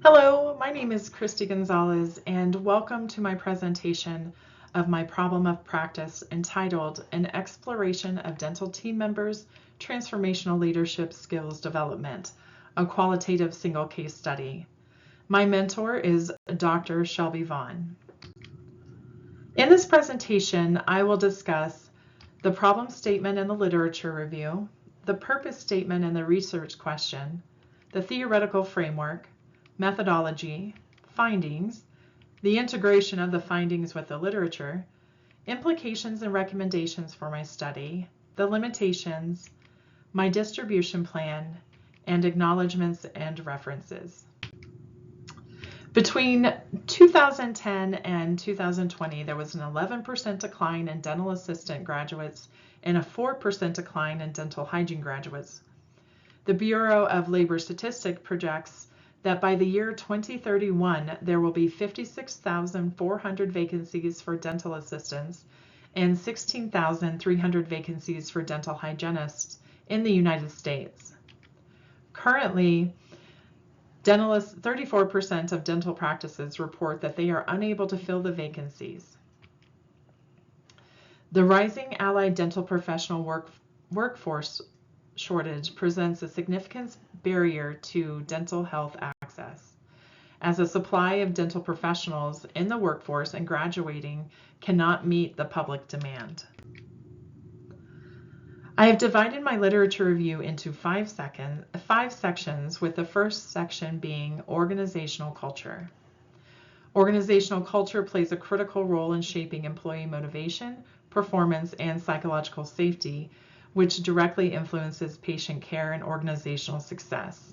Hello, my name is Christye Gonzalez, and welcome to my presentation of my problem of practice entitled An Exploration of Dental Team Members' Transformational Leadership Skills Development, a qualitative single case study. My mentor is Dr. Shelby Vaughn. In this presentation, I will discuss the problem statement and the literature review, the purpose statement and the research question, the theoretical framework, methodology, findings, the integration of the findings with the literature, implications and recommendations for my study, the limitations, my distribution plan, and acknowledgments and references. Between 2010 and 2020, there was an 11% decline in dental assistant graduates and a 4% decline in dental hygiene graduates. The Bureau of Labor Statistics projects that by the year 2031, there will be 56,400 vacancies for dental assistants and 16,300 vacancies for dental hygienists in the United States. Currently, 34% of dental practices report that they are unable to fill the vacancies. The rising allied dental professional workforce shortage presents a significant barrier to dental health access, as a supply of dental professionals in the workforce and graduating cannot meet the public demand. I have divided my literature review into five sections, with the first section being organizational culture. Organizational culture plays a critical role in shaping employee motivation, performance, and psychological safety, which directly influences patient care and organizational success.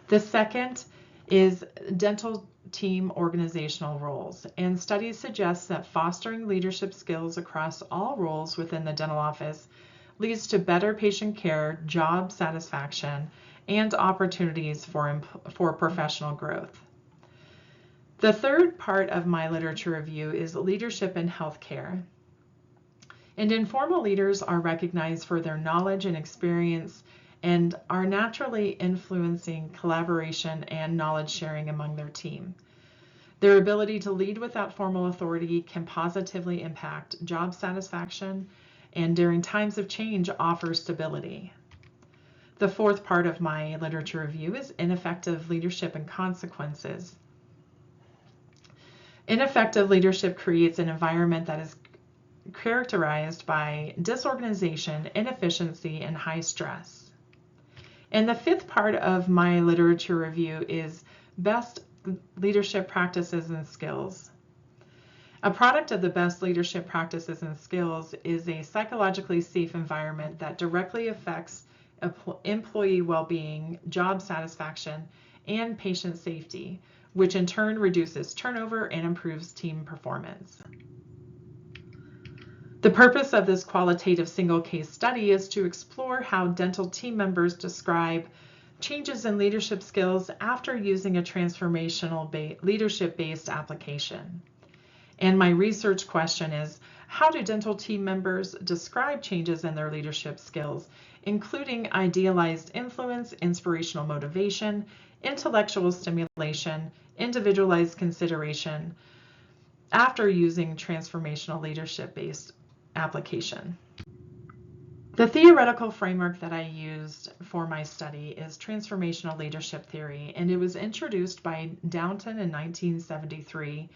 The second is dental team organizational roles, and studies suggest that fostering leadership skills across all roles within the dental office leads to better patient care, job satisfaction, and opportunities for professional growth. The third part of my literature review is leadership in healthcare. And informal leaders are recognized for their knowledge and experience and are naturally influencing collaboration and knowledge sharing among their team. Their ability to lead without formal authority can positively impact job satisfaction and during times of change offer stability. The fourth part of my literature review is ineffective leadership and consequences. Ineffective leadership creates an environment that is characterized by disorganization, inefficiency, and high stress. And the fifth part of my literature review is best leadership practices and skills. A product of the best leadership practices and skills is a psychologically safe environment that directly affects employee well-being, job satisfaction, and patient safety, which in turn reduces turnover and improves team performance. The purpose of this qualitative single case study is to explore how dental team members describe changes in leadership skills after using a transformational leadership-based application. And my research question is, how do dental team members describe changes in their leadership skills, including idealized influence, inspirational motivation, intellectual stimulation, individualized consideration, after using transformational leadership-based application? The theoretical framework that I used for my study is transformational leadership theory, and it was introduced by Downton in 1973,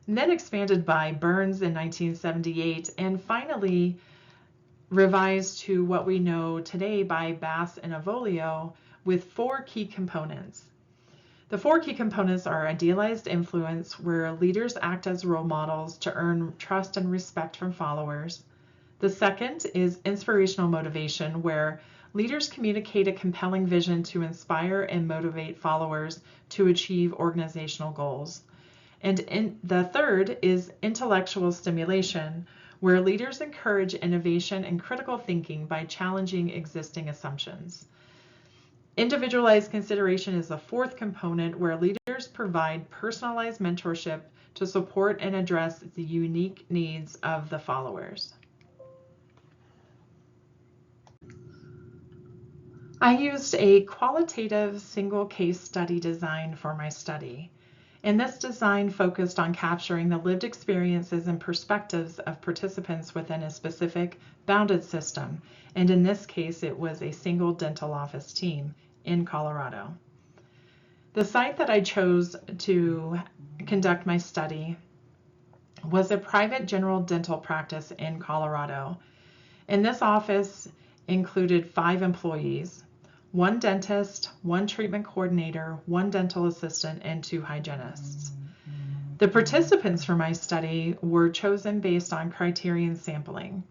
and then expanded by Burns in 1978, and finally revised to what we know today by Bass and Avolio with four key components. The four key components are idealized influence, where leaders act as role models to earn trust and respect from followers. The second is inspirational motivation, where leaders communicate a compelling vision to inspire and motivate followers to achieve organizational goals. And the third is intellectual stimulation, where leaders encourage innovation and critical thinking by challenging existing assumptions. Individualized consideration is the fourth component, where leaders provide personalized mentorship to support and address the unique needs of the followers. I used a qualitative single case study design for my study, and this design focused on capturing the lived experiences and perspectives of participants within a specific bounded system, and in this case it was a single dental office team in Colorado. The site that I chose to conduct my study was a private general dental practice in Colorado, and this office included 5 employees, 1 dentist, 1 treatment coordinator, 1 dental assistant, and 2 hygienists. The participants for my study were chosen based on criterion sampling.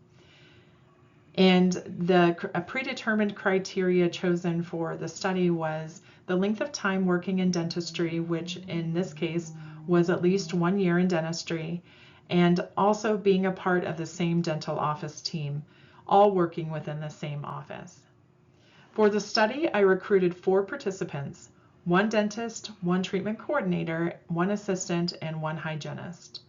And the predetermined criteria chosen for the study was the length of time working in dentistry, which in this case was at least 1 year in dentistry, and also being a part of the same dental office team, all working within the same office. For the study, I recruited 4 participants, 1 dentist, 1 treatment coordinator, 1 assistant, and 1 hygienist.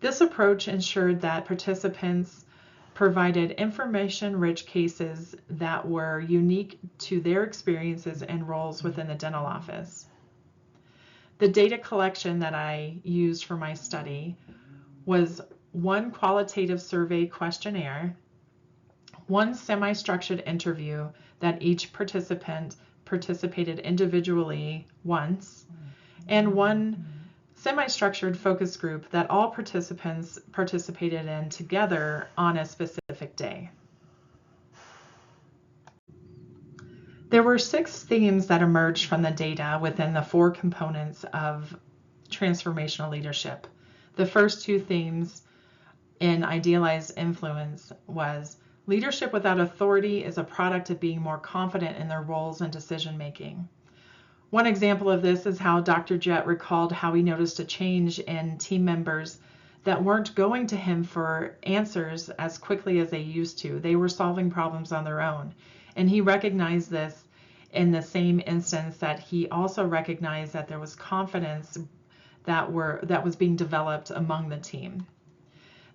This approach ensured that participants provided information-rich cases that were unique to their experiences and roles within the dental office. The data collection that I used for my study was 1 qualitative survey questionnaire, 1 semi-structured interview that each participant participated individually once, and 1 semi-structured focus group that all participants participated in together on a specific day. There were 6 themes that emerged from the data within the 4 components of transformational leadership. The first 2 themes in idealized influence was leadership without authority is a product of being more confident in their roles and decision making. One example of this is how Dr. Jett recalled how he noticed a change in team members that weren't going to him for answers as quickly as they used to. They were solving problems on their own. And he recognized this in the same instance that he also recognized that there was confidence that was being developed among the team.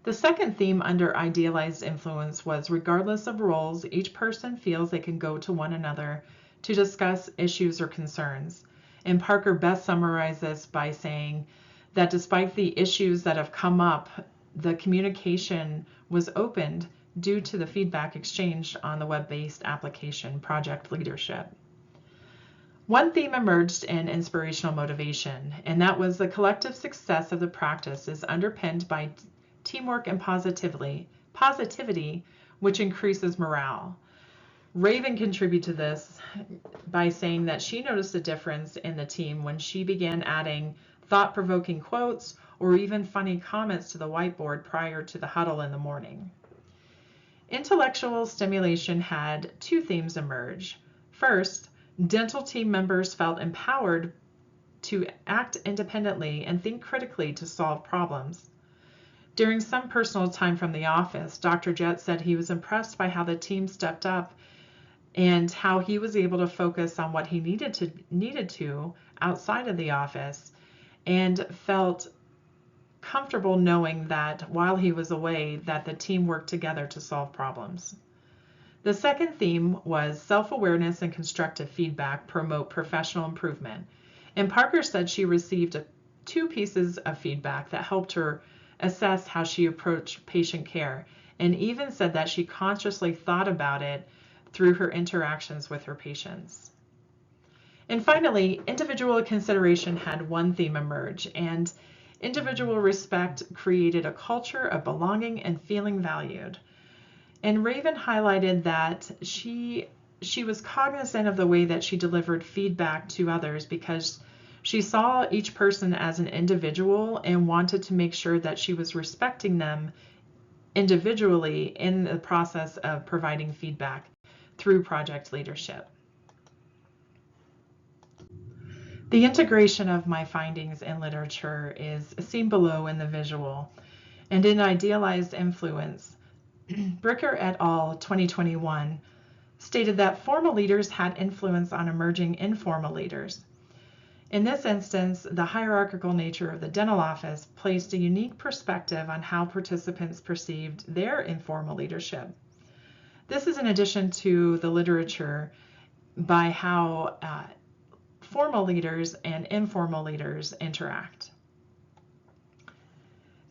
The second theme under idealized influence was regardless of roles, each person feels they can go to one another to discuss issues or concerns. And Parker best summarized this by saying that despite the issues that have come up, the communication was opened due to the feedback exchanged on the web-based application Project Leadership. One theme emerged in inspirational motivation, and that was the collective success of the practice is underpinned by teamwork and positivity, which increases morale. Raven contributed to this by saying that she noticed a difference in the team when she began adding thought-provoking quotes or even funny comments to the whiteboard prior to the huddle in the morning. Intellectual stimulation had 2 themes emerge. First, dental team members felt empowered to act independently and think critically to solve problems. During some personal time from the office, Dr. Jett said he was impressed by how the team stepped up and how he was able to focus on what he needed to outside of the office, and felt comfortable knowing that while he was away that the team worked together to solve problems. The second theme was self-awareness and constructive feedback promote professional improvement. And Parker said she received 2 pieces of feedback that helped her assess how she approached patient care, and even said that she consciously thought about it through her interactions with her patients. And finally, individual consideration had 1 theme emerge, and individual respect created a culture of belonging and feeling valued. And Raven highlighted that she was cognizant of the way that she delivered feedback to others because she saw each person as an individual and wanted to make sure that she was respecting them individually in the process of providing feedback through project leadership. The integration of my findings in literature is seen below in the visual. And in Idealized Influence, Bricker et al. 2021 stated that formal leaders had influence on emerging informal leaders. In this instance, the hierarchical nature of the dental office placed a unique perspective on how participants perceived their informal leadership. This is in addition to the literature by how formal leaders and informal leaders interact.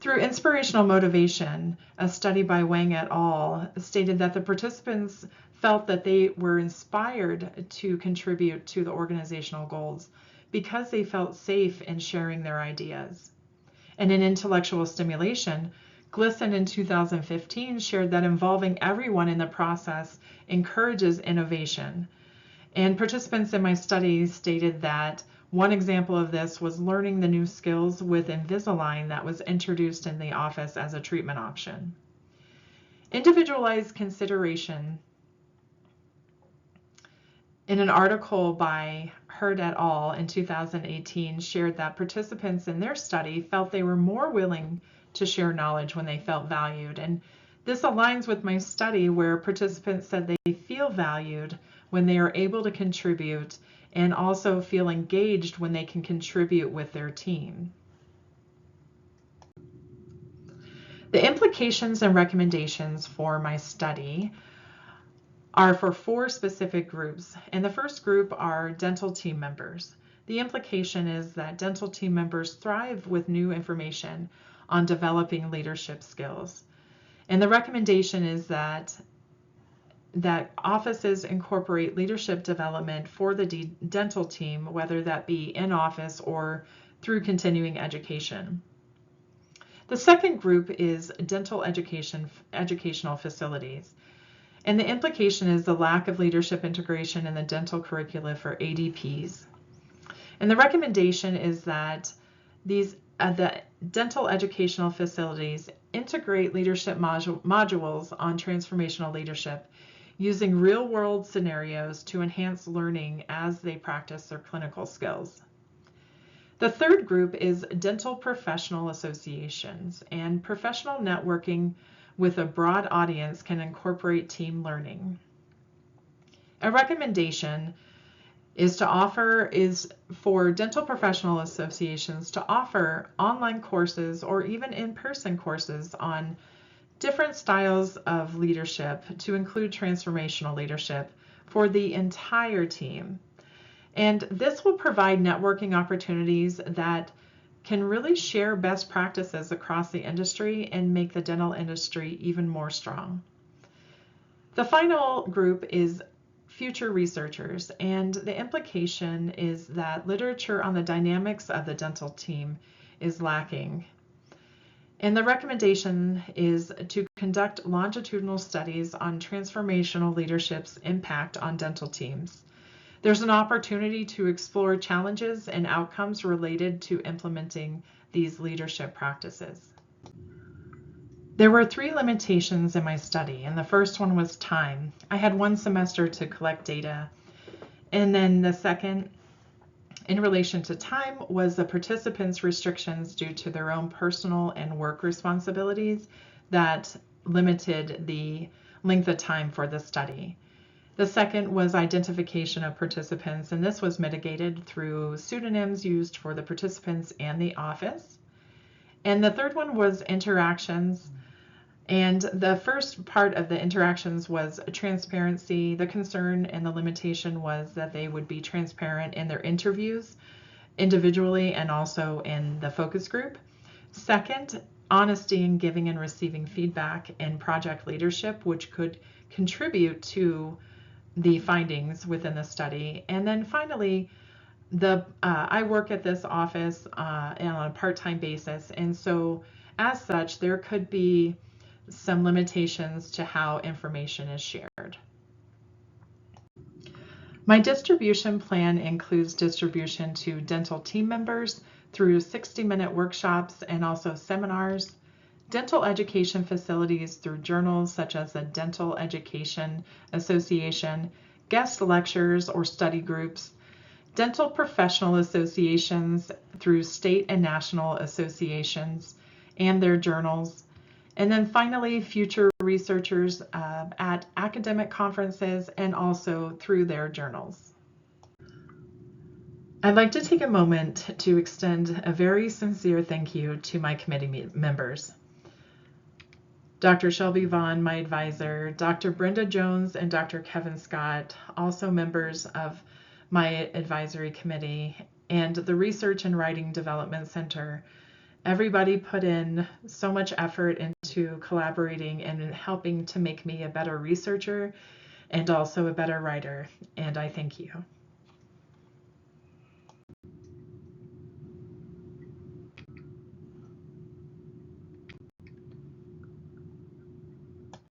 Through inspirational motivation, a study by Wang et al. Stated that the participants felt that they were inspired to contribute to the organizational goals because they felt safe in sharing their ideas. And in intellectual stimulation, Glisson in 2015 shared that involving everyone in the process encourages innovation. And participants in my study stated that one example of this was learning the new skills with Invisalign that was introduced in the office as a treatment option. Individualized consideration. In an article by Hurd et al. In 2018 shared that participants in their study felt they were more willing to share knowledge when they felt valued. And this aligns with my study where participants said they feel valued when they are able to contribute and also feel engaged when they can contribute with their team. The implications and recommendations for my study are for 4 specific groups, and the first group are dental team members. The implication is that dental team members thrive with new information on developing leadership skills. And the recommendation is that offices incorporate leadership development for the dental team, whether that be in office or through continuing education. The second group is dental educational facilities. And the implication is the lack of leadership integration in the dental curricula for ADPs. And the recommendation is that the dental educational facilities integrate leadership modules on transformational leadership using real-world scenarios to enhance learning as they practice their clinical skills. The third group is dental professional associations, and professional networking with a broad audience can incorporate team learning. A recommendation is for dental professional associations to offer online courses or even in-person courses on different styles of leadership to include transformational leadership for the entire team. And this will provide networking opportunities that can really share best practices across the industry and make the dental industry even more strong. The final group is future researchers, and the implication is that literature on the dynamics of the dental team is lacking. And the recommendation is to conduct longitudinal studies on transformational leadership's impact on dental teams. There's an opportunity to explore challenges and outcomes related to implementing these leadership practices. There were 3 limitations in my study, and the first one was time. I had 1 semester to collect data. And then the second, in relation to time, was the participants' restrictions due to their own personal and work responsibilities that limited the length of time for the study. The second was identification of participants, and this was mitigated through pseudonyms used for the participants and the office. And the third one was interactions. And the first part of the interactions was transparency. The concern and the limitation was that they would be transparent in their interviews individually and also in the focus group. Second, honesty in giving and receiving feedback in project leadership, which could contribute to the findings within the study. And then finally, I work at this office on a part-time basis, and so as such, there could be some limitations to how information is shared. My distribution plan includes distribution to dental team members through 60-minute workshops and also seminars, dental education facilities through journals such as the Dental Education Association, guest lectures or study groups, dental professional associations through state and national associations and their journals, and then finally future researchers at academic conferences and also through their journals. I'd like to take a moment to extend a very sincere thank you to my committee members. Dr. Shelby Vaughn, my advisor, Dr. Brenda Jones, and Dr. Kevin Scott, also members of my advisory committee, and the Research and Writing Development Center. Everybody put in so much effort into collaborating and helping to make me a better researcher and also a better writer, and I thank you.